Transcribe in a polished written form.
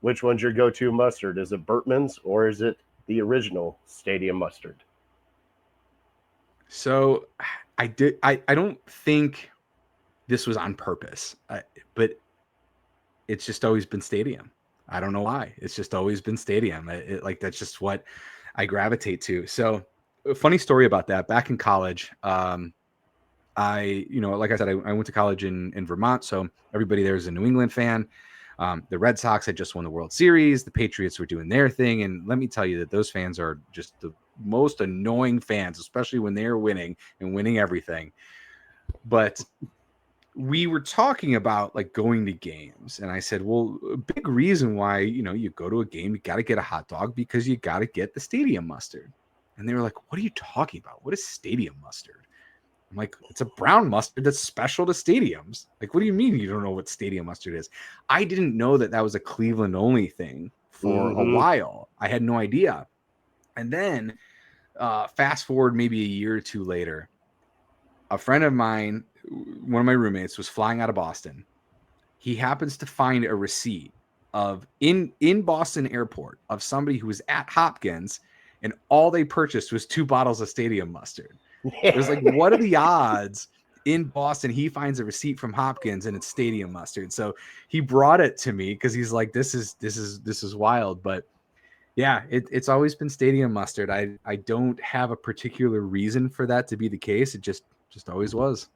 Which one's your go-to mustard? Is it Burtman's or is it the original Stadium mustard? So I don't think this was on purpose, but it's just always been Stadium. I don't know why. It's just always been Stadium. Like that's just what I gravitate to. So, a funny story about that. Back in college, like I said, I went to college in Vermont, so everybody there is a New England fan. The Red Sox had just won the World Series. The Patriots were doing their thing, and let me tell you that those fans are just the most annoying fans, especially when they're winning and winning everything. But we were talking about like going to games, and I said, well, a big reason why you go to a game, you got to get a hot dog because you got to get the stadium mustard. And they were like, what are you talking about? What is stadium mustard? I'm like, it's a brown mustard that's special to stadiums. Like, what do you mean you don't know what stadium mustard is? I didn't know that that was a Cleveland only thing for a Mm-hmm. while. I had no idea. And then fast forward maybe a year or two later, a friend of mine, one of my roommates, was flying out of Boston. He happens to find a receipt of in Boston Airport of somebody who was at Hopkins, and all they purchased was 2 bottles of stadium mustard. It was like, what are the odds in Boston he finds a receipt from Hopkins and it's stadium mustard? So he brought it to me because he's like, this is wild. But yeah, it's always been stadium mustard. I don't have a particular reason for that to be the case. It just always was.